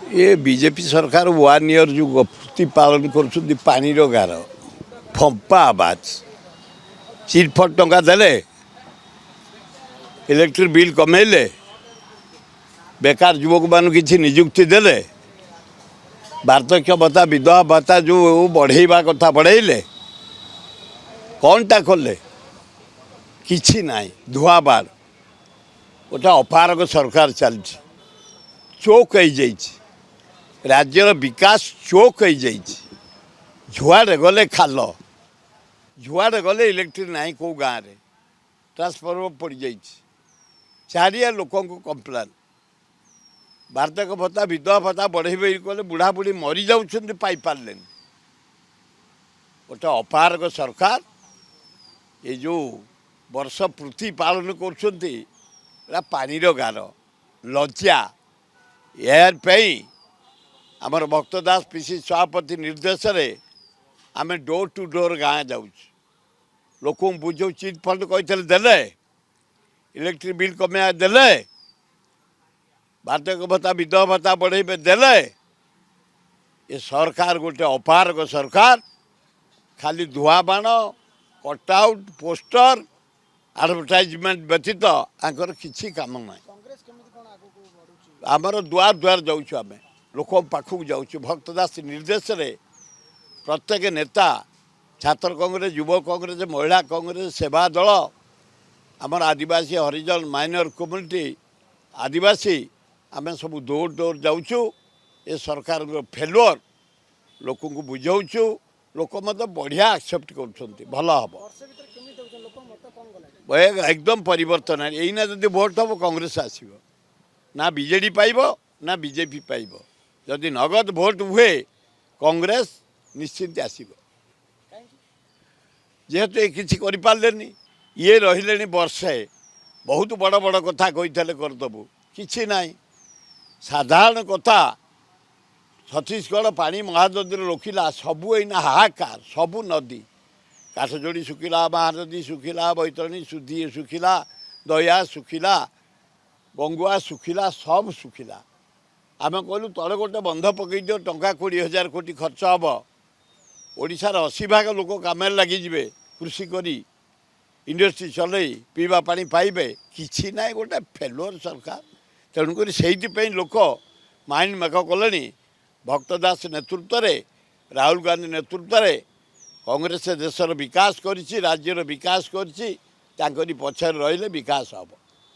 ये बीजेपी सरकार 1 ईयर जो प्रतिपालन कर पानीर गार फंपा आवाज चिटफट टंका देले इलेक्ट्रिक बिल कमेले बेकार युवक मान किसी निजुक्ति देले वार्धक्य भत्ता विधवा भत्ता जो बढ़ेवा कथा बढ़ेले कौनटा कले किसी ना धुआ बार गोटे अपारक सरकार चलती चोक हो राज्यर विकास चोक हो जुआड़े गले खाल जुआड़े गले इलेक्ट्रिक ना कौ गाँव में ट्रांसफर्मर पड़ जा चारिया लोक कम्प्लेन वार्धक्य भत्ता विधवा भत्ता बढ़े कले बुढ़ा बुढ़ी मरी जाऊँ पाइपारे गोटे अपारक सरकार ये जो वर्ष पृथ्वी पालन कर पानीर गार लज्जा यारपाई आमर भक्तदास पीसी सभापति निर्देश आम डोर टू डोर गाँ जाऊँ लोक बुझे चिट फंड कहते देले इलेक्ट्रिक बिल कमे देले वार्धक्य भत्ता विधवा भत्ता बढ़े देले ये सरकार गोटे अपारक सरकार खाली धुआ बाण कटआउट पोस्टर एडवर्टाइजमेंट व्यतीत आंकर किसी काम ना आमर दुआर दुआर जाऊँ आम लोक पाखक जाऊँ भक्तदास निर्देश प्रत्येक नेता छात्र कांग्रेस युवा कांग्रेस महिला कांग्रेस सेवा दल आमर आदिवासी हरिजन माइनर कम्युनिटी आदिवासी आम सब डोर डोर जाऊँ ये सरकार फेलुअर लोक बुझाऊँ लोक मत बढ़िया एक्सेप्ट कर भल हम एकदम परिवर्तन है यही जब भोट हम कांग्रेस आसब ना बीजेडी पाइब ना बीजेपी पाइब जदि नगद भोट हुए कांग्रेस निश्चिंत आसब जेहेतु ये किसी करें ये रही वर्षे बहुत बड़ बड़ कथा कही करदेबू कि ना साधारण कथा छत्तीसगढ़ पानी महानदी रोकिला सबू एना हाहाकार सबू नदी काठजोड़ी सुखिला महानदी सुखिला बैतरणी सुधी सुखिला दया सुखिला बंगुआ सुखिला सब सुखिला आम कहलु तले गोटे बंध पकई दियो टंका 20,000 कोटी खर्च हम ओडिशार 80 भाग लोक काम लगिजे कृषि करी इंडस्ट्री चल पीवा पानी पाइबे किसी ना गोटे फेलुअर सरकार तेणुक से लोक माइंड मेक कले भक्तदास नेतृत्व में राहुल गांधी नेतृत्व में कांग्रेस देशर विकास करी राज्यर विकास करी पछर रही विकास हम